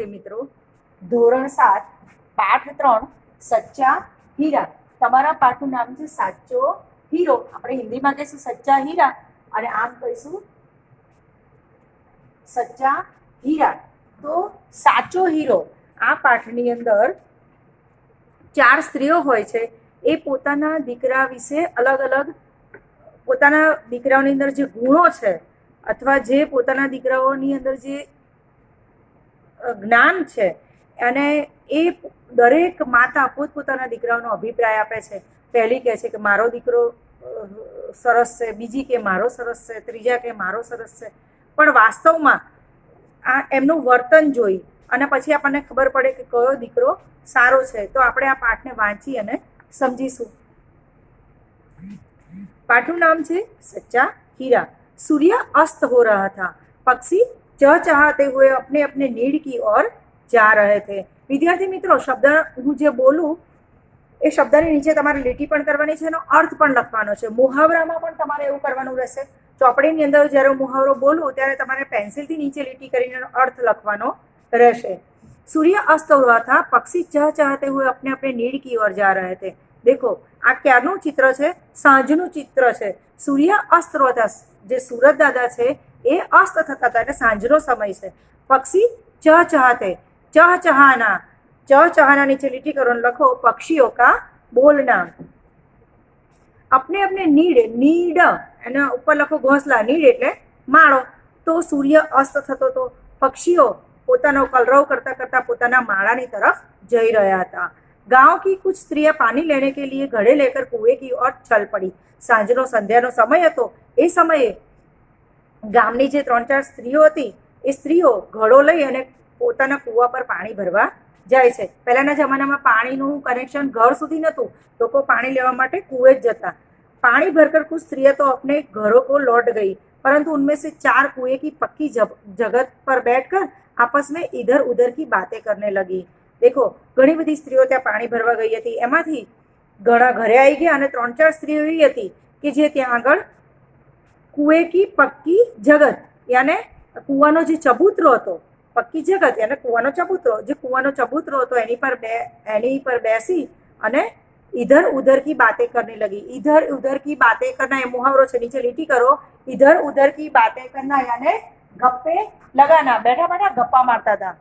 વિદ્યાર્થી મિત્રો, ધોરણ 7 પાઠ 3 સચ્ચા હીરા. તમારા પાઠનું નામ છે સાચો હીરો. આપણે હિન્દીમાં કહીશું સચ્ચા હીરા અને આમ કહીશું સચ્ચા હીરા. તો સાચો હીરો આ પાઠની અંદર 4 સ્ત્રીઓ હોય છે. એ પોતાના દીકરા વિશે અલગ અલગ પોતાના દીકરાઓની અંદર જે ગુણો છે અથવા જે પોતાના દીકરાઓની અંદર જે જ્ઞાન છે અને એ દરેક માતા પોતપોતાના દીકરાઓનો અભિપ્રાય આપે છે. પહેલી કહે છે કે મારો દીકરો સરસ છે, બીજી કે મારો સરસ છે, ત્રીજા કે મારો સરસ છે. પણ વાસ્તવમાં આ એમનું વર્તન જોઈ અને પછી આપણને ખબર પડે કે કયો દીકરો સારો છે. તો આપણે આ પાઠને વાંચી અને समझीशु. पाठનું નામ છે सच्चा हीरा. सूर्य अस्त हो रहा था. पक्षी चहचहाते हुए अपने अपने नीड की ओर जा रहे थे. विद्यार्थी मित्रों, शब्द હું જે બોલું એ શબ્દની નીચે તમારે લીટી પણ કરવાની છે, એનો અર્થ પણ લખવાનો છે. મુહાવરામાં પણ તમારે એવું કરવાનું રહેશે. ચોપડીની અંદર જ્યારે મુહાવરો બોલું ત્યારે તમારે પેન્સિલથી નીચે લીટી કરીને એનો અર્થ લખવાનો રહેશે. सूर्य अस्त हो रहा था. पक्षी चहचहाते हुए अपने अपने नीड की ओर जा रहे थे. देखो, આ ક્યારનું ચિત્ર છે? સાંજનું ચિત્ર છે. સૂર્ય અસ્ત હતા. જે સુરત દાદા છે એ અસ્ત થતા હતા એટલે સાંજનો સમય છે. પક્ષી ચહચહાતે. ચહચહાના નીચે લીટી કરો લખો પક્ષીઓ કા બોલના. अपने अपने નીડ એના ઉપર લખો ઘોંસલા. નીડ એટલે માળો. તો સૂર્ય અસ્ત થતો તો પક્ષીઓ પોતાનો કલરવ કરતા કરતા પોતાના માળાની તરફ જઈ રહ્યા હતા. गांव की कुछ स्त्रियां पानी लेने के लिए घड़े लेकर कुएं की ओर चल पड़ी. सांजनो संध्यानो समय હતો. એ સમયે ગામની જે 3-4 સ્ત્રીઓ હતી એ સ્ત્રીઓ ઘડો લઈ અને પોતાના કૂવા પર પાણી ભરવા જાય છે. પહેલાના જમાનામાં પાણીનું કનેક્શન ઘર સુધી નહોતું. લોકો પાણી લેવા માટે કૂએ જ જતા. पानी भरकर कुछ स्त्रियां तो अपने घरों को लौट गई, परंतु उनमें से 4 कुएं की पक्की जगत पर बैठकर आपस में इधर उधर की बातें करने लगी. देखो, ઘણી બધી સ્ત્રીઓ ત્યાં પાણી ભરવા ગઈ હતી. એમાંથી ઘણા ઘરે આવી ગયા અને 3-4 સ્ત્રીઓ એવી હતી કે જે ત્યાં આગળ કુએ કી પક્કી જગત યાને કૂવાનો જે ચબૂતરો હતો, પક્કી જગત યાને કૂવાનો ચબૂતરો, જે કૂવાનો ચબૂતરો હતો એની પર બેસી અને इधर उधर की बातें करने लगी. इधर उधर की बातें करना ये मुहावरो છે. नीचे લીટી કરો. इधर उधर की बातें करना यानी गप्पे लगाना. बैठा बैठा गप्पा मारता था.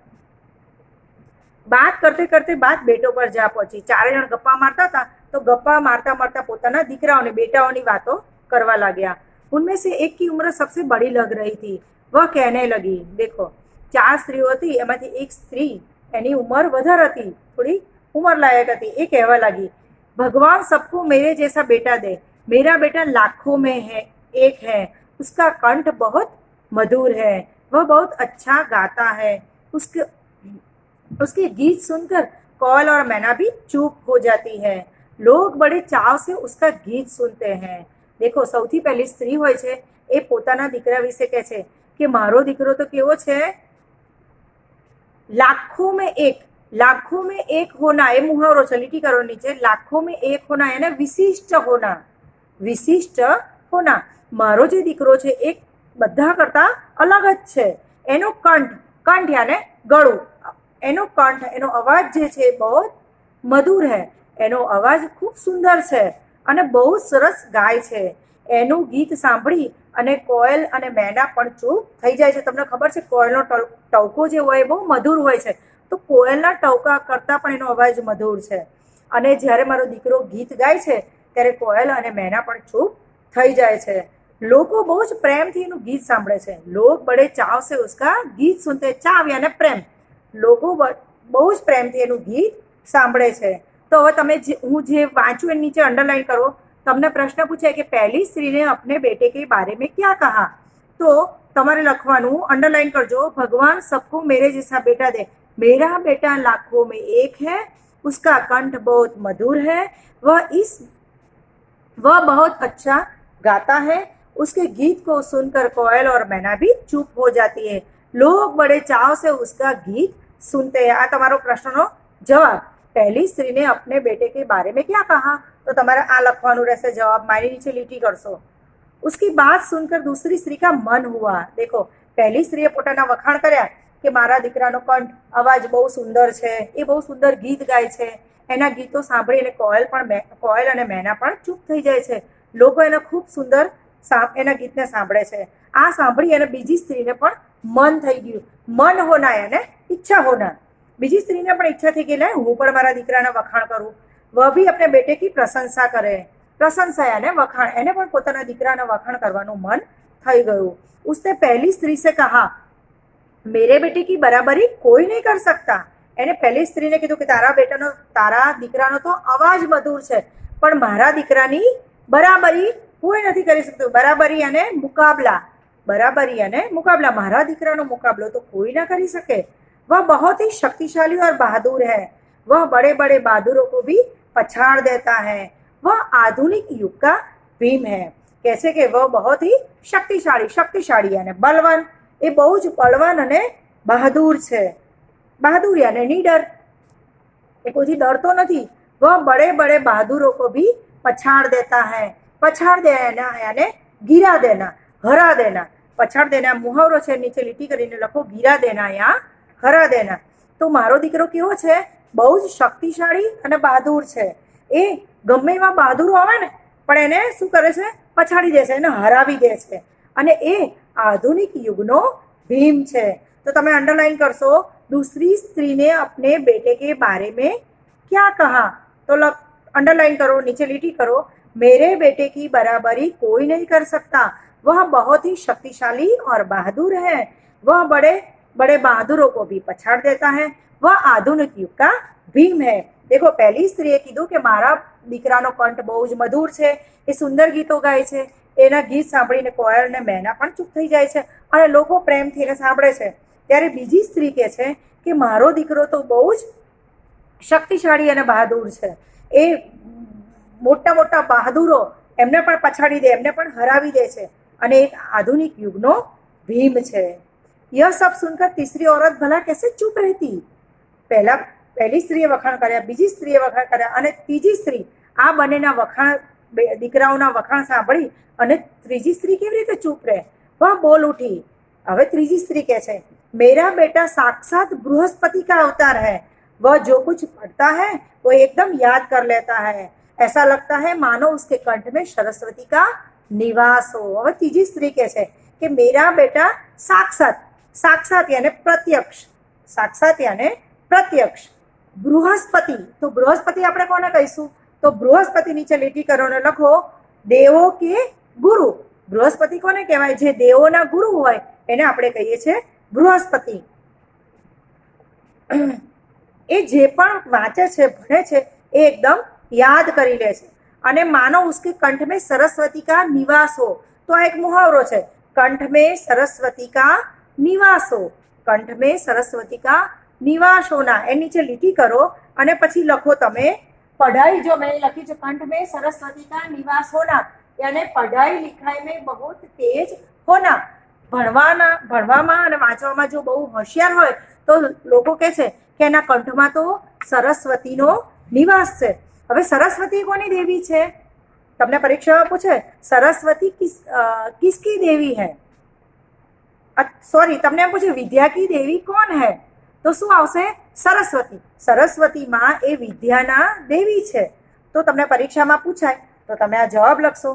बात करते करते बात बेटों पर जा पहुंची. 4 जण गप्पा मारता था तो गप्पा मारता मारता પોતાના દીકરાઓને બેટાઓની વાતો કરવા લાગ્યા. उनमें से एक की उम्र सबसे बड़ी लग रही थी. वह कहने लगी. देखो, 4 સ્ત્રીઓ હતી, એમાંથી એક સ્ત્રી એની ઉંમર વધારે હતી, થોડી ઉંમર લાયક હતી. એ કહેવા લાગી, भगवान सबको मेरे जैसा बेटा दे. मेरा बेटा लाखों में है एक है. उसका कंठ बहुत मधुर है. वह बहुत अच्छा गाता है. उसके गीत सुनकर कोयल और मैना भी चुप हो जाती है. लोग बड़े चाव से उसका गीत सुनते हैं. देखो, સૌથી પહેલી સ્ત્રી હોય છે એ પોતાના દીકરા વિશે કહે છે કે મારો દીકરો તો કેવો છે, लाखों में एक. लाखों में एक होना એ મુહાવરો છે. લીટી કરો નીચે. लाखों में एक होना એને વિશિષ્ટ હોના. વિશિષ્ટ હોના. મારો જે દીકરો છે એ બધા કરતા અલગ જ છે. એનો કંઠ યાને ગળું, એનો કંઠ, એનો અવાજ જે છે બહુ મધુર હે. એનો અવાજ ખૂબ સુંદર છે અને બહુ સરસ ગાય છે. એનું ગીત સાંભળી અને કોયલ અને મેના પણ ચૂપ થઈ જાય છે. તમને ખબર છે કોયલનો ટવકો જે હોય બહુ મધુર હોય છે. તો કોયલના ટવકા કરતાં પણ એનો અવાજ મધુર છે. અને જ્યારે મારો દીકરો ગીત ગાય છે ત્યારે કોયલ અને મેના પણ ચૂપ થઈ જાય છે. લોકો બહુ જ પ્રેમથી એનું ગીત સાંભળે છે. લોક બડે ચાવ સે ઉસકા ગીત સુનતે. ચાવ યાને પ્રેમ. લોકો બહુ જ પ્રેમથી એનું ગીત સાંભળે છે. તો હવે તમે હું જે વાંચું એની નીચે અંડરલાઈન કરો. તમને પ્રશ્ન પૂછાય કે પહેલી સ્ત્રીને अपने बेटे के बारे में क्या कहा, તો તમારે લખવાનું અંડરલાઈન કરજો, भगवान सबको मेरे जैसा बेटा दे. मेरा बेटा लाखों में एक है. उसका कंठ बहुत मधुर है. वह बहुत अच्छा गाता है. उसके गीत को सुनकर कोयल और मैना भी चुप हो जाती है. लोग बड़े चाव से उसका गीत सुनते हैं. આ તમારો પ્રશ્નનો જવાબ. પહેલી સ્ત્રીને अपने बेटे के बारे में क्या कहा, તો તમારે આ લખવાનું રહેશે જવાબ. મારી નીચે લીટી કરશો. उसकी बात सुनकर दूसरी स्त्री का मन हुआ. देखो, પહેલી સ્ત્રીએ પોતાના વખાણ કર્યા કે મારા દીકરાનો કંઠ અવાજ બહુ સુંદર છે, એ બહુ સુંદર ગીત ગાય છે. એના ગીતો સાંભળીને કોયલ અને મેના પણ ચૂપ થઈ જાય છે. લોકો એને ખૂબ સુંદર એના ગીતને સાંભળે છે. આ સાંભળી અને બીજી સ્ત્રીને પણ મન થઈ ગયું. મન હોના અને ઈચ્છા હોના. બીજી સ્ત્રીને પણ ઈચ્છા થઈ ગઈ, લે હું પણ મારા દીકરાના વખાણ કરું. વહ ભી अपने बेटे की प्रशंसा करे. प्रशंसा यानी वखाण. એને પણ પોતાના દીકરાના વખાણ કરવાનું મન થઈ ગયું. उसने पहली स्त्री से कहा मेरे बेटे की बराबरी कोई नहीं कर सकता. એને પહેલી સ્ત્રીને કીધું કે તારા દીકરાનો તો અવાજ મધુર છે, પણ મારા દીકરાની બરાબરી કોઈ નથી કરી શકતું. બરાબરી અને મુકાબલા. बराबरी यानी मुकाबला. मारा दीकरानो मुकाबलो तो कोई ना करी सके. वह बहुत ही शक्तिशाली और बहादुर है. वह बड़े बड़े बहादुरों को भी पछाड़ देता है. वह आधुनिक युग का भीम है. कैसे कि वह बहुत ही शक्तिशाળી यानी बलवान. એ બહુ જ બળવાન અને બહાદુર છે. બહાદુર यानी निडर. એ કોઈથી ડરતો નથી. वह बड़े बड़े बहादुरों को भी पछाड़ देता है. पछाड़ देना यानी गिरा देना, हरा देना. पछाड़ देना मुहावरो છે, નીચે લીટી કરીને લખો ગીરા દેના યા હરા દેના. તો મારો દીકરો કેવો છે? બહુ જ શક્તિશાળી અને બહાદુર છે. એ ગમે એવા બહાદુરો આવે ને પણ એને શું કરે છે? પછાડી દે છે, એને હરાવી દે છે. અને એ આધુનિક યુગનો ભીમ છે. તો તમે અંડરલાइन કરશો, दूसरी स्त्री ने अपने बेटे के बारे में क्या कहा. तो अंडरलाइन करो, नीचे લીટી કરો. मेरे बेटे की बराबरी कोई नहीं कर सकता. वह बहुत ही शक्तिशाली और बहादुर है. वह बड़े बड़े बहादुरों को भी पछाड़ देता है. वह आधुनिक युग का भीम है. देखो, પહેલી સ્ત્રીએ કીધું કે મારા દીકરાનો કંઠ બહુ જ મધુર છે, એ સુંદર ગીતો ગાય છે. એના ગીત સાંભળીને કોયલ અને મેના પણ ચૂપ થઈ જાય છે અને લોકો પ્રેમથી એને સાંભળે છે. ત્યારે બીજી સ્ત્રી કહે છે કે મારો દીકરો તો બહુ જ શક્તિશાળી અને બહાદુર છે. એ મોટા મોટા બહાદુરો એમને પણ પછાડી દે, એમને પણ હરાવી દે છે અને એક આધુનિક યુગનો ભીમ છે. यह सब सुनकर तीसरी औरत भला कैसे चुप रहती. પહેલી સ્ત્રીએ વખાણ કર્યા, બીજી સ્ત્રીએ વખાણ કર્યા અને ત્રીજી સ્ત્રી આ બંનેના વખાણ, દીકરાઓના વખાણ સાંભળી અને ત્રીજી સ્ત્રી કેવી રીતે ચૂપ રહે? वह बोल उठी. હવે ત્રીજી સ્ત્રી કહે છે, मेरा बेटा साक्षात बृहस्पति का अवतार है. वह जो कुछ पढ़ता है वो एकदम याद कर लेता है. ऐसा लगता है मानो उसके कंठ में सरस्वती का निवास हो. હવે ત્રીજી સ્ત્રી કહે છે કે मेरा बेटा साक्षात यानी प्रत्यक्ष, साक्षात यानी प्रत्यक्ष. बृहस्पति, तो बृहस्पति આપણે કોને કહીશું? તો બૃહસ્પતિ નીચે લીટી કરો ને લખો દેવો કે ગુરુ. બૃહસ્પતિ કોને કહેવાય? જે દેવોના ગુરુ હોય એને આપણે કહીએ છીએ બૃહસ્પતિ. એ જે પણ વાંચે છે, ભણે છે, એ એકદમ યાદ કરી લે છે. અને માનો उसके कंठ में सरस्वती का निवास हो. तो આ એક મુહાવરો છે, कंठ में सरस्वती का निवास हो. कंठ में सरस्वती का निवास होना. એ નીચે લીટી કરો અને પછી લખો તમે पढ़ाई. जो मैंने लखी है कंठ में सरस्वती का निवास होना यानी पढ़ाई लिखाई में बहुत तेज होना. ભણવામાં અને વાંચવામાં જો બહુ હોશિયાર હોય તો લોકો કહે છે કે એના કંઠમાં તો સરસ્વતીનો નિવાસ છે. હવે સરસ્વતી કોની દેવી છે? તમને પરીક્ષામાં પૂછે સરસ્વતી કિસકી દેવી है. सॉरी, તમને એમ પૂછે વિદ્યા की देवी कौन है? તો શું આવશે? સરસ્વતી. સરસ્વતી માં એ વિદ્યાના દેવી છે. તો તમને પરીક્ષામાં પૂછાય તો તમે આ જવાબ લખશો.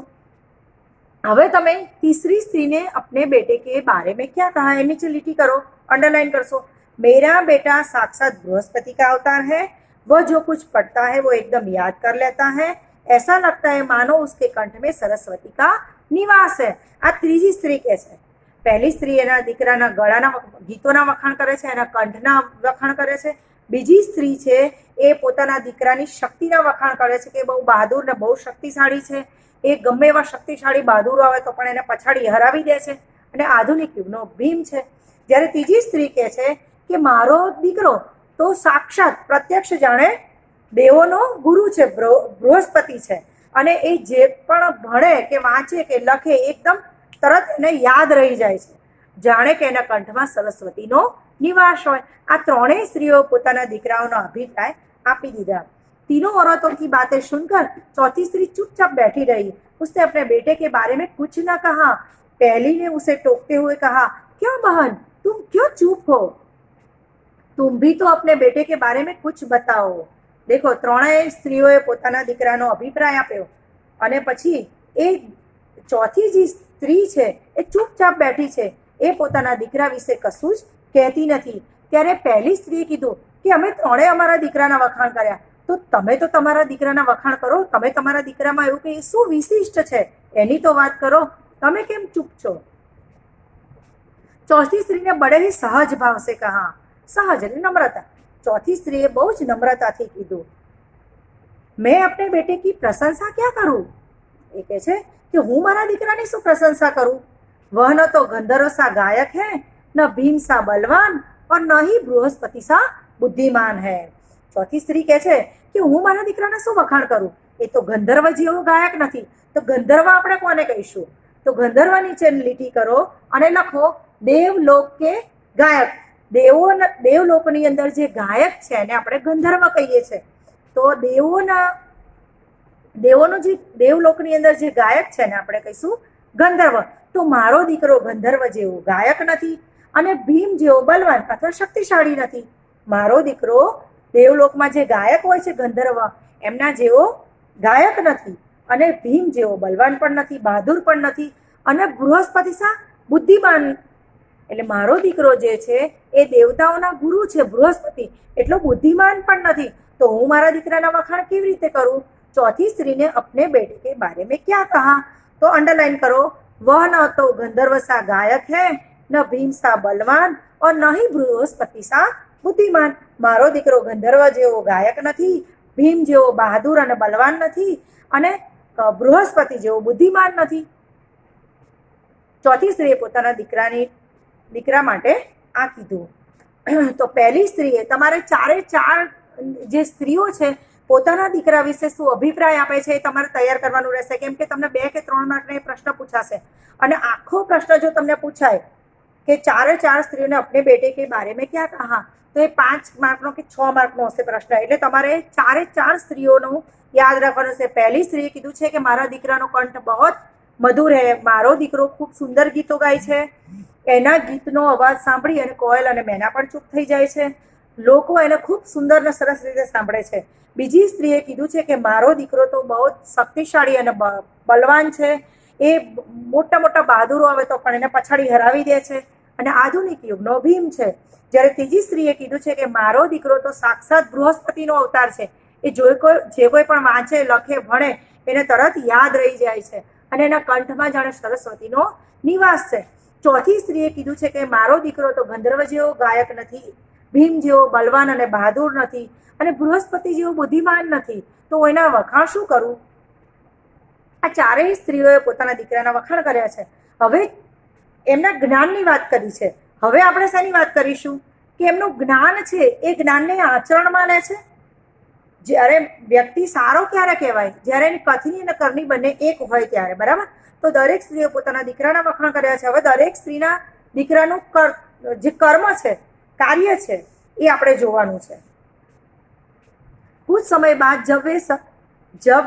હવે તમે तीसरी स्त्री ने अपने बेटे के बारे में क्या कहा है नीचे લીટી કરો, अंडरलाइन करशो. मेरा बेटा साक्षात बृहस्पति का अवतार है. वह जो कुछ पढ़ता है वो एकदम याद कर लेता है. ऐसा लगता है मानो उसके कंठ में सरस्वती का निवास है. આ ત્રીજી સ્ત્રી કહે છે. પહેલી સ્ત્રી એના દીકરાના ગળાના ગીતોના વખાણ કરે છે, એના કંઠના વખાણ કરે છે. બીજી સ્ત્રી છે એ પોતાના દીકરાની શક્તિના વખાણ કરે છે કે બહુ બહાદુર ને બહુ શક્તિશાળી છે. એ ગમે એવા શક્તિશાળી બહાદુરો આવે તો પણ એને પછાડી હરાવી દે છે અને આધુનિક યુગનો ભીમ છે. જ્યારે ત્રીજી સ્ત્રી કહે છે કે મારો દીકરો તો સાક્ષાત પ્રત્યક્ષ જાણે દેવોનો ગુરુ છે, બૃહસ્પતિ છે. અને એ જે પણ ભણે કે વાંચે કે લખે એકદમ તરત એને યાદ રહી જાય છે, જાણે કે એના કંઠમાં સરસ્વતીનો નિવાસ હોય. આ ત્રણેય સ્ત્રીઓ પોતાના દીકરાઓનો અભિપ્રાય આપી દીધા. तीनों औरतों की बातें सुनकर चौथी स्त्री चुपचाप बैठी रही. उसने अपने बेटे के बारे में कुछ न कहा. पहली ने उसे टोकते हुए कहा, क्यों बहन तुम क्यों चुप हो? तुम भी तो अपने बेटे के बारे में कुछ बताओ। देखो, ત્રણેય સ્ત્રીઓએ પોતાના દીકરાનો અભિપ્રાય આપ્યો અને પછી એ ચોથી જે સ્ત્રી છે એ ચૂપચાપ બેઠી છે, એ પોતાના દીકરા વિશે કશું જ કહેતી નથી. ત્યારે પહેલી સ્ત્રીએ કીધું કે અમે ત્રણેય અમારા દીકરાના વખાણ કર્યા, તો તમે તો તમારા દીકરાના વખાણ કરો. તમે તમારા દીકરામાં એવું કે શું વિશિષ્ટ છે એની તો વાત કરો, તમે કેમ ચૂપ છો? ચોથી સ્ત્રીને બડે ही सहज भाव से कहा. सहज એટલે નમ્રતા. ચોથી સ્ત્રીએ બહુ જ નમ્રતાથી કીધું, મેં अपने बेटे की प्रशंसा क्या करूं? એ કહે છે કે હું મારા દીકરાની શું પ્રશંસા કરું? वह न तो गंधर्व सा गायक है, न भीम सा बलवान और न ही बृहस्पति सा बुद्धिमान है. ચોથી સ્ત્રી કહે છે કે હું મારા દીકરાને શું વખાણ કરું? એ તો ગંધર્વ જેવો ગાયક નથી. તો ગંધર્વ આપણે કોને કહીશું? તો ગંધર્વ નીચે લીટી કરો અને લખો દેવલોક કે ગાયક. દેવલોકની અંદર જે ગાયક છે એને આપણે ગંધર્વ કહીએ છીએ. તો દેવોનો જે દેવલોકની અંદર જે ગાયક છે ને આપણે કહીશું ગંધર્વ. તો મારો દીકરો ગંધર્વ જેવો ગાયક નથી અને ભીમ જેવો બલવાન અથવા શક્તિશાળી નથી. મારો દીકરો દેવલોકમાં જે ગાયક હોય છે ગંધર્વ એમના જેવો ગાયક નથી અને ભીમ જેવો બલવાન પણ નથી, બહાદુર પણ નથી અને બૃહસ્પતિ સા બુદ્ધિમાન. એટલે મારો દીકરો જે છે એ દેવતાઓના ગુરુ છે બૃહસ્પતિ, એટલો બુદ્ધિમાન પણ નથી. તો હું મારા દીકરાના વખાણ કેવી રીતે કરું? ચોથી સ્ત્રીને अपने बेटे के बारे में क्या कहा? तो अंडरलाइन करो, वह न तो गंधर्व सा गायक है, न भीम सा बलवान और न ही बृहस्पति सा बुद्धिमान. મારો દીકરો ગંધર્વ જેવો ગાયક નથી, ભીમ જેવો બહાદુર અને બલવાન નથી અને બૃહસ્પતિ જેવો બુદ્ધિમાન નથી. ચોથી સ્ત્રીએ પોતાના દીકરા માટે આ કીધું. તો પહેલી સ્ત્રીએ તમારે ચારે ચાર જે સ્ત્રીઓ છે પોતાના દીકરા વિશે શું અભિપ્રાય આપે છે એ તમારે તૈયાર કરવાનું રહેશે, કેમ કે તમને 2 કે 3 માર્કનો પ્રશ્ન પૂછાશે. અને આખો પ્રશ્ન જો તમને પૂછાય કે ચારે ચાર સ્ત્રીઓને अपने बेटे के बारे में क्या कहा, તો એ 5 માર્કનો કે 6 માર્કનો હશે પ્રશ્ન. એટલે તમારે ચારે ચાર સ્ત્રીઓનું યાદ રાખવાનું છે. પહેલી સ્ત્રીએ કીધું છે કે મારા દીકરાનો કંઠ બહુ મધુર હે, મારો દીકરો ખૂબ સુંદર ગીતો ગાય છે, એના ગીતનો અવાજ સાંભળી અને કોયલ અને મેના પણ ચૂપ થઈ જાય છે, લોકો એને ખૂબ સુંદર અને સરસ રીતે સાંભળે છે. બીજી સ્ત્રીએ કીધું છે કે મારો દીકરો તો બહુ શક્તિશાળી અને બલવાન છે, એ મોટા મોટા બહાદુરો આવે તો પણ એને પછાડી હરાવી દે છે અને આધુનિક યુગનો ભીમ છે. જ્યારે ત્રીજી સ્ત્રીએ કીધું છે કે મારો દીકરો તો સાક્ષાત બૃહસ્પતિનો અવતાર છે, એ જે કોઈ પણ વાંચે લખે ભણે એને તરત યાદ રહી જાય છે અને એના કંઠમાં જાણે સરસ્વતીનો નિવાસ છે. ચોથી સ્ત્રીએ કીધું છે કે મારો દીકરો તો ગંધર્વ જેવો ગાયક નથી, ભીમ જેવો બલવાન અને બહાદુર નથી અને બૃહસ્પતિ જેવો બુદ્ધિમાન નથી. તો એના વખાણ શું કરું? આ ચારેય સ્ત્રીઓએ પોતાના દીકરાના વખાણ કર્યા છે. હવે એમના જ્ઞાનની વાત કરી છે. હવે આપણે શેની વાત કરીશું કે એમનું જ્ઞાન છે એ જ્ઞાનને આચરણમાં લે છે. જ્યારે વ્યક્તિ સારો ક્યારે કહેવાય? જ્યારે એની કથની અને કરની બંને એક હોય ત્યારે, બરાબર? તો દરેક સ્ત્રીએ પોતાના દીકરાના વખાણ કર્યા છે. હવે દરેક સ્ત્રીના દીકરાનું જે કર્મ છે, કાર્ય છે, એ આપણે જોવાનું છે. कुछ समय बाद जब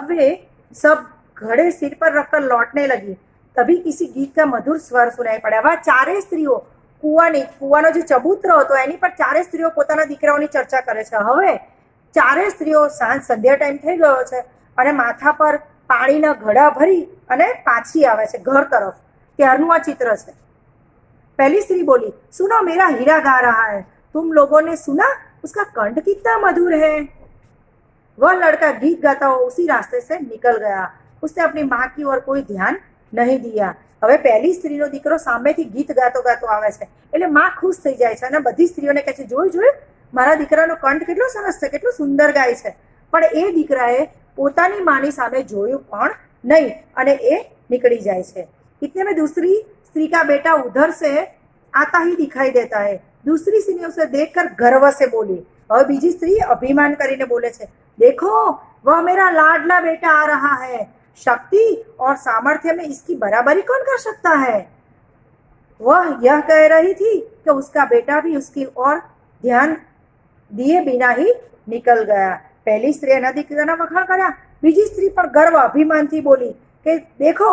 वे सब घड़े सिर पर रखकर लौटने लगी तभी किसी गीत का मधुर स्वर सुनाई पड़ा. હવે ચારેય સ્ત્રીઓ કુવાનો જે ચબૂતરો હતો એની પર ચારેય સ્ત્રીઓ પોતાના દીકરાઓની ચર્ચા કરે છે. હવે ચારેય સ્ત્રીઓ સંધ્યા ટાઈમ થઈ ગયો છે અને માથા પર પાણીના ઘડા ભરી અને પાછી આવે છે ઘર તરફ. ત્યારનું આ ચિત્ર છે. पहली स्त्री बोली, सुनो मेरा हीरा गा रहा है, तुम लोगों ने सुना उसका कंठ कितना मधुर है. वह लड़का गीत गाता हुआ उसी रास्ते से निकल गया. उसने अपनी माँ की ओर कोई ध्यान नहीं दिया. હવે પહેલી સ્ત્રીનો દીકરો સામેથી ગીત ગાતો ગાતો આવે છે એટલે માં ખુશ થઈ જાય છે અને બધી સ્ત્રીઓને કહે છે જોયું મારા દીકરાનો કંઠ કેટલો સરસ છે, કેટલું સુંદર ગાય છે. પણ એ દીકરાએ પોતાની માની સામે જોયું પણ નહીં અને એ निकली જાય છે. इतने में दूसरी स्त्री का बेटा उधर से आता ही दिखाई देता है. दूसरी स्त्री ने उसे देखकर गर्व से बोली. और बीजी स्त्री अभिमान કરીને बोले છે, देखो वह मेरा लाडला बेटा आ रहा है, शक्ति और सामर्थ्य में इसकी बराबरी कौन कर सकता है. वह यह कह रही थी कि उसका बेटा भी उसकी ओर ध्यान दिए बिना ही निकल गया. पहली स्त्री એના દીકરાના વખાણ કર્યા. બીજી સ્ત્રી પણ ગર્વ અભિમાનથી બોલી કે देखो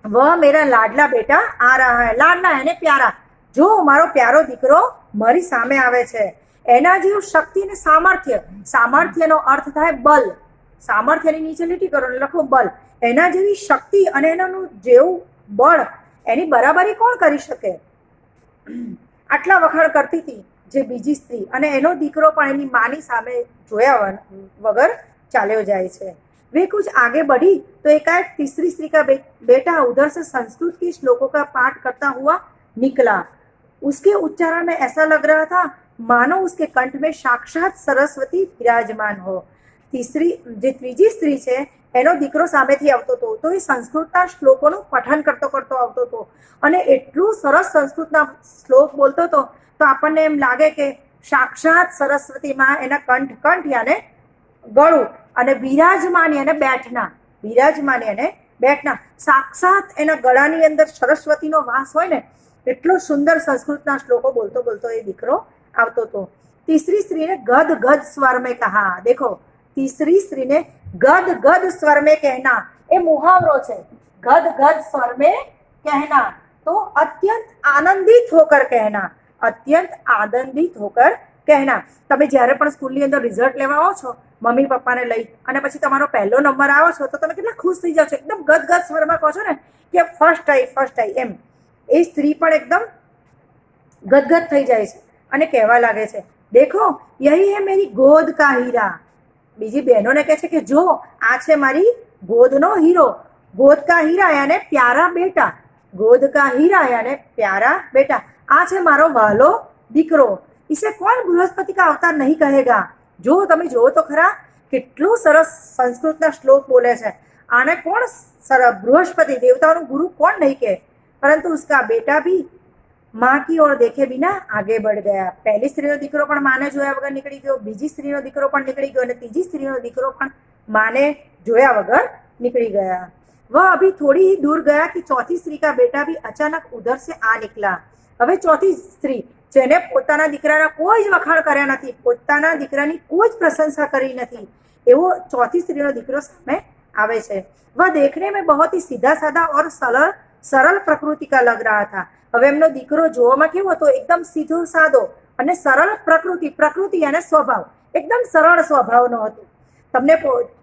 वह मेरा लाडला बेटा आ रहा है. लाडला એને પ્યારા, જો મારો પ્યારો દીકરો મારી સામે આવે છે. એના જેવું શક્તિ અને સામર્થ્ય, સામર્થ્યનો અર્થ થાય બલ, સામર્થ્યની નીચે લીટી કરો અને લખો બલ. એના જેવી શક્તિ અને એનાનું જેવું બળ એની બરાબરી કોણ કરી શકે? આટલા વખાણ કરતી હતી જે બીજી સ્ત્રી, અને એનો દીકરો પણ એની માની સામે જોયા વગર ચાલ્યો જાય છે. वे कुछ आगे बढ़ी तो एकाएक तीसरी स्त्री का बेटा उधर से संस्कृत के श्लोकों का पाठ करता हुआ निकला. उसके उच्चारण में ऐसा लग रहा था मानो उसके कंठ में साक्षात सरस्वती विराजमान हो. ત્રીજી સ્ત્રી છે એનો દીકરો સામેથી આવતો હતો, તો એ સંસ્કૃતના શ્લોકોનું પઠન કરતો આવતો હતો અને એટલું સરસ સંસ્કૃતના શ્લોક બોલતો હતો તો આપણને એમ લાગે કે સાક્ષાત સરસ્વતીમાં એના કંઠ યાને ગળું અને બિરાજમાની અને બેઠના, બિરાજમાની અને બેઠના, સાક્ષાત એના ગળાની અંદર સરસ્વતીનો વાસ હોય ને એટલો સુંદર સંસ્કૃતના શ્લોકો બોલતો એ દીકરો આવતો હતો. तीसरी स्त्री ने गद गद स्वर में कहा, देखो तीसरी स्त्री ने गद गद स्वर में कहना, એ મુહાવરો છે. ગદ ગદ સ્વર में कहना तो અત્યંત આનંદિત હોકર કહેના, અત્યંત આનંદિત હોકર કહેના. તમે જ્યારે પણ સ્કૂલની અંદર રિઝલ્ટ લેવા આવો છો મમ્મી પપ્પાને લઈ અને પછી તમારો પહેલો નંબર આવો છો તો તમે કેટલા ખુશ થઈ જાઓ છો, એકદમ ગદગદ સ્વરમાં કહો છો ને કે ફર્સ્ટ આવી એમ. એ સ્ત્રી પણ એકદમ ગદગદ થઈ જાય છે અને કહેવા લાગે છે, દેખો યહી હે મેરી ગોદ કા હીરા. બીજી બહેનોને કહે છે કે જો આ છે મારી ગોદનો હીરો. ગોદ કા હીરા યાને પ્યારા બેટા, ગોદ કા હીરા યાને પ્યારા બેટા, આ છે મારો વહાલો દીકરો. इसे कौन बृहस्पति का अवतार नहीं कहेगा. જો તમે જુઓ તો ખરા કેટલું સરસ સંસ્કૃતના શ્લોક બોલે છે. આને કોણ બૃહસ્પતિ દેવતાઓનું ગુરુ કોણ નહીં કહે. પરંતુ उसका बेटा भी माँ की ओर देखे बिना आगे बढ़ गया. પહેલી સ્ત્રીનો દીકરો પણ માને જોયા વગર નીકળી ગયો, બીજી સ્ત્રીનો દીકરો પણ નીકળી ગયો અને ત્રીજી સ્ત્રીનો દીકરો પણ માને જોયા વગર निकली गया. वह अभी थोड़ी ही दूर गया कि चौथी स्त्री का बेटा भी अचानक उधर से आ निकला. હવે ચોથી સ્ત્રી જેને પોતાના દીકરાના કોઈ જ વખાણ કર્યા નથી, પોતાના દીકરાની કોઈ જ પ્રશંસા કરી નથી, એવો ચોથી સ્ત્રીનો દીકરો સામે આવે છે. वह देखने में बहुत ही सीधा साधा और सरल प्रकृति का लग रहा था. હવે એમનો દીકરો જોવામાં કેવો હતો? એકદમ સીધો સાદો અને સરળ પ્રકૃતિ અને સ્વભાવ એકદમ સરળ સ્વભાવનો હતો. તમને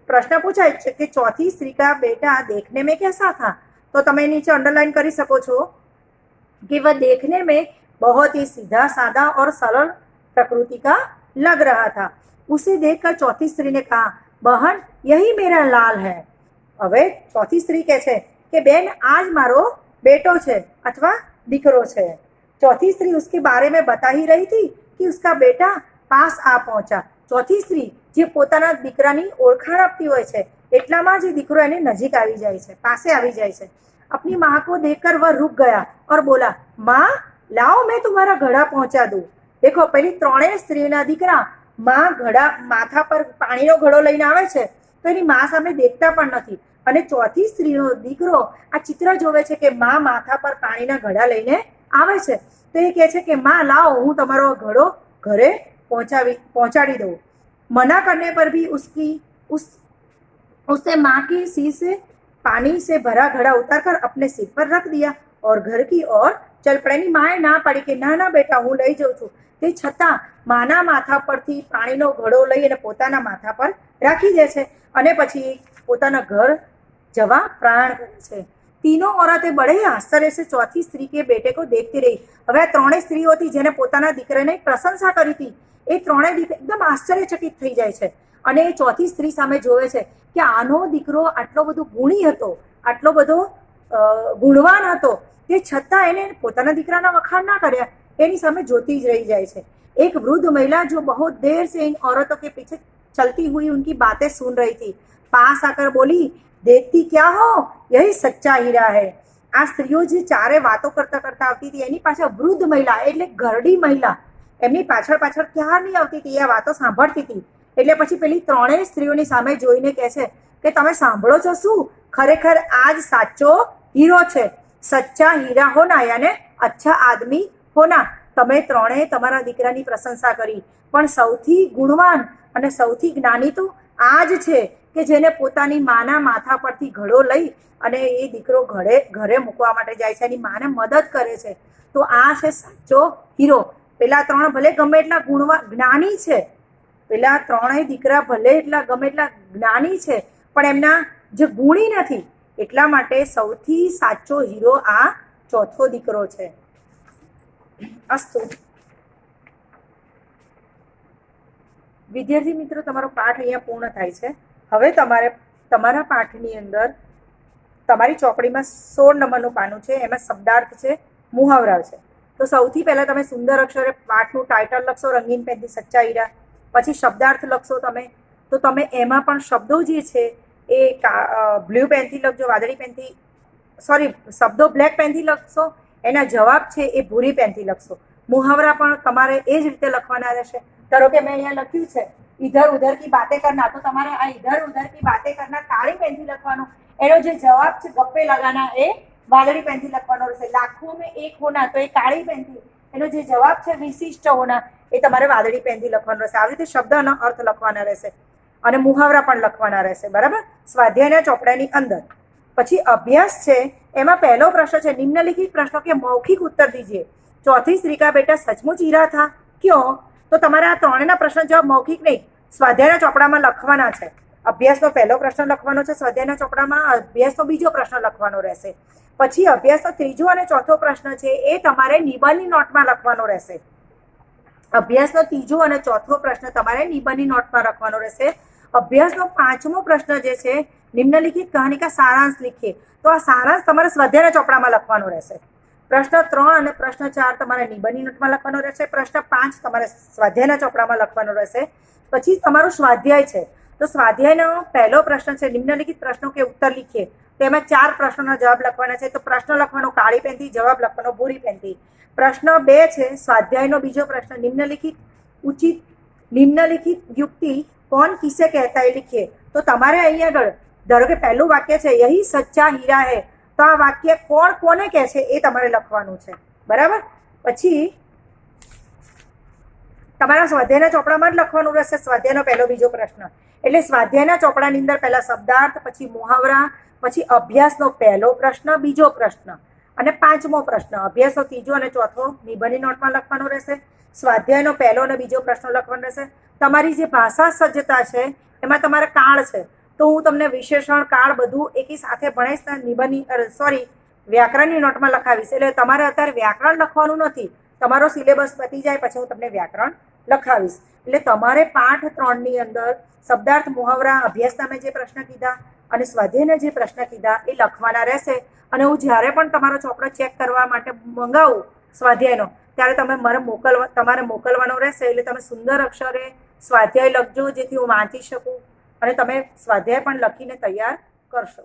પ્રશ્ન પૂછાય છે કે ચોથી સ્ત્રી કા બેટા देखने में कैसा था, તો તમે નીચે અંડરલાइन કરી શકો છો कि वह देखने में बहुत ही सीधा साधा और सरल प्रकृति का लग रहा था. उसे देखकर चौथी स्त्री ने कहा, बहन यही मेरा लाल है. હવે ચોથી સ્ત્રી કહે છે કે બેન આજ મારો બેટો છે અથવા દીકરો છે. चौथी स्त्री उसके बारे में बता ही रही थी कि उसका बेटा पास आ पहुंचा. ચોથી સ્ત્રી જે પોતાના દીકરાની ઓળખાણ આપતી હોય છે એટલામાં જ દીકરો એને નજીક આવી જાય છે, પાસે આવી જાય છે. अपनी माँ को देखकर वह रुक गया और बोला, माँ लाओ मैं तुम्हारा घड़ा पहुंचा दूं. देखो પેલી ત્રણેય સ્ત્રીના દીકરા માં માથા પર પાણીનો ઘડો લઈને આવે છે તો એની માં સામે દેખતા પણ નથી, અને ચોથી સ્ત્રીનો દીકરો આ ચિત્ર જોવે છે કે માં માથા પર પાણીના ઘડા લઈને આવે છે તો એ કહે છે કે માં લાવો હું તમારો ઘડો ઘરે પહોંચાડી દઉં. मना करने पर भी उसने माँ की सिर से पानी से भरा घड़ा उतारकर अपने सिर पर रख दिया और घर की ओर चल पड़े. એની માએ ના પાડી કે ના બેટા હું લઈ જાઉં છું. તે છતાં માના માથા પરથી પાણીનો ઘડો લઈ અને પોતાના માથા પર રાખી દે છે અને પછી પોતાના ઘર જવા પ્રયાણ કરે છે. तीनों औरतें बड़े ही आश्चर्य से चौथी स्त्री के बेटे को देखती रही. હવે આ ત્રણેય સ્ત્રીઓ હતી જેને પોતાના દીકરાને પ્રશંસા કરી હતી એ ત્રણેય એકદમ આશ્ચર્યચકિત થઈ જાય છે અને એ ચોથી સ્ત્રી સામે જોવે છે કે આનો દીકરો આટલો બધો ગુણી હતો, આટલો બધો ગુણવાન હતો, તે છતાં એને પોતાના દીકરાના વખાણ ના કર્યા. એની સામે જોતી જ રહી જાય છે. एक वृद्ध महिला जो बहुत देर से इन औरतों के पीछे चलती हुई उनकी बातें सुन रही थी पास आकर बोली, देखती क्या हो यही सच्चा हीरा है. આ સ્ત્રીઓ જે ચારે વાતો કરતા આવતી હતી એની પાછળ વૃદ્ધ મહિલા એટલે ઘરડી મહિલા એમની પાછળ ક્યારની આવતી હતી, આ વાતો સાંભળતી હતી. એટલે પછી પેલી ત્રણેય સ્ત્રીઓની સામે જોઈને કહે છે કે તમે સાંભળો છો શું? ખરેખર આજ સાચો હીરો છે. સચ્ચા હીરા હોના યાને અચ્છા આદમી હોના. તમે ત્રણેય તમારા દીકરાની પ્રશંસા કરી પણ સૌથી ગુણવાન અને સૌથી જ્ઞાની તો આ જ છે કે જેને પોતાની માના માથા પરથી ઘડો લઈ અને એ દીકરો ઘરે મૂકવા માટે જાય છે, એની માને મદદ કરે છે. તો આ છે સાચો હીરો. પેલા 3 ભલે ગમે એટલા જ્ઞાની છે, પેલા 3 દીકરા ભલે એટલા ગમે એટલા જ્ઞાની છે, પણ એમના જે ગુણી નથી, એટલા માટે સૌથી સાચો હીરો આ ચોથો દીકરો છે. અસ્તુ. વિદ્યાર્થી મિત્રો, તમારો પાઠ અહીંયા પૂર્ણ થાય છે. હવે તમારે તમારા પાઠની અંદર તમારી ચોપડીમાં 16 નંબરનું પાનું છે, એમાં શબ્દાર્થ છે, મુહાવરા છે. તો સૌથી પહેલાં તમે સુંદર અક્ષરે પાઠનું ટાઇટલ લખશો, રંગીન પેનથી સચ્ચા હીરા. પછી શબ્દાર્થ લખશો તમે, તો તમે એમાં પણ શબ્દો જે છે એ બ્લુ પેનથી લખજો, વાદળી પેનથી, સોરી, શબ્દો બ્લેક પેનથી લખશો, એના જવાબ છે એ ભૂરી પેનથી લખશો. મુહાવરા પણ તમારે એ જ રીતે લખવાના રહેશે. ધારો કે મેં અહીંયા લખ્યું છે ઇધર ઉધર કી બાતે કરના, તો તમારે આ ઇધર ઉધર કી બાતે કરના કાળી પેનથી લખવાનું. એનો જે જવાબ છે ગપ્પે લગાના એ વાદળી પેનથી લખવાનો રહેશે. લાખો મેં એક હોના, તો એ કાળી પેનથી. એનો જે જવાબ છે વિશિષ્ટ હોના, એ તમારે વાદળી પેનથી લખવાનો રહેશે. આવી રીતે શબ્દનો અર્થ લખવાના રહેશે અને મુહાવરા પણ લખવાના રહેશે. બરાબર. સ્વાધ્યાયના ચોપડાની અંદર પછી અભ્યાસ છે, એમાં પહેલો પ્રશ્ન છે નિમ્નલિખિત પ્રશ્નો કે મૌખિક उत्तर दीजिए. ચોથી શ્રીકા બેટા સચमुच हीरा था क्यों? તો તમારે આ 3ના પ્રશ્ન જવાબ મૌખિક નહીં, સ્વાધ્યાયના ચોપડામાં લખવાના છે. અભ્યાસનો પહેલો પ્રશ્ન લખવાનો છે સ્વાધ્યાયના ચોપડામાં, અભ્યાસનો બીજો પ્રશ્ન લખવાનો રહેશે. પછી અભ્યાસનો ત્રીજો અને ચોથો પ્રશ્ન છે એ તમારે નિબંધની નોટમાં લખવાનો રહેશે. અભ્યાસનો ત્રીજો અને ચોથો પ્રશ્ન તમારે નિબંધની નોટમાં લખવાનો રહેશે. અભ્યાસનો 5મો પ્રશ્ન જે છે નિમ્નલિખિત કહાની કા સારાંશ લીખીએ, તો આ સારાંશ તમારે સ્વાધ્યાયના ચોપડામાં લખવાનો રહેશે. પ્રશ્ન 3 અને પ્રશ્ન 4 તમારે નિબંધની નોટમાં લખવાનો રહેશે. પ્રશ્ન 5 તમારે સ્વાધ્યાયના ચોપડામાં લખવાનો રહેશે. પછી તમારું સ્વાધ્યાય છે, તો સ્વાધ્યાયનો પહેલો પ્રશ્ન છે નિમ્નલિખિત પ્રશ્નો કે ઉત્તર લીખીએ, તો એમાં 4 પ્રશ્નોના જવાબ લખવાના છે. તો પ્રશ્ન લખવાનો કાળી પેનથી, જવાબ લખવાનો ભૂરી પેનથી. પ્રશ્ન 2 છે સ્વાધ્યાયનો બીજો પ્રશ્ન નિમ્નલિખિત યુક્તિ कौन किसे कहता है लिखिए, तो તમારે અહીંયા આગળ ધારો કે પહેલું વાક્ય છે યહી સચ્ચા હીરા હે, તો આ વાક્ય કોણ કોને કહે છે એ તમારે લખવાનું છે. બરાબર. પછી તમારા સ્વાધ્યાયના ચોપડામાં જ લખવાનું રહેશે સ્વાધ્યાયનો પહેલો બીજો પ્રશ્ન. એટલે સ્વાધ્યાયના ચોપડાની અંદર પહેલા શબ્દાર્થ, પછી મુહાવરા, પછી અભ્યાસનો પહેલો પ્રશ્ન, બીજો પ્રશ્ન અને 5મો પ્રશ્ન. અભ્યાસનો ત્રીજો અને ચોથો નિબંધની નોટમાં લખવાનો રહેશે. સ્વાધ્યાયનો પહેલો અને બીજો પ્રશ્ન લખવાનો રહેશે. તમારી જે ભાષા સજ્જતા છે એમાં તમારે કાળ છે, તો હું તમને વિશેષણ કાળ બધું એકી સાથે ભણાવીશ ને નિબંધની વ્યાકરણની નોટમાં લખાવીશ. એટલે તમારે અત્યારે વ્યાકરણ લખવાનું નથી, તમારો સિલેબસ પતી જાય પછી હું તમને વ્યાકરણ લખાવીશ. એટલે તમારે પાઠ 3ની અંદર શબ્દાર્થ, મુહાવરા, અભ્યાસના મેં જે પ્રશ્ન કીધા અને સ્વાધ્યાયના જે પ્રશ્ન કીધા એ લખવાના રહેશે. અને હું જ્યારે પણ તમારો ચોપડો ચેક કરવા માટે મંગાવું સ્વાધ્યાયનો, ત્યારે તમારે મોકલવાનો રહેશે. એટલે તમે સુંદર અક્ષરે સ્વાધ્યાય લખજો, જેથી હું વાંચી શકું અને તમે સ્વાધ્યાય પણ લખીને તૈયાર કરશો.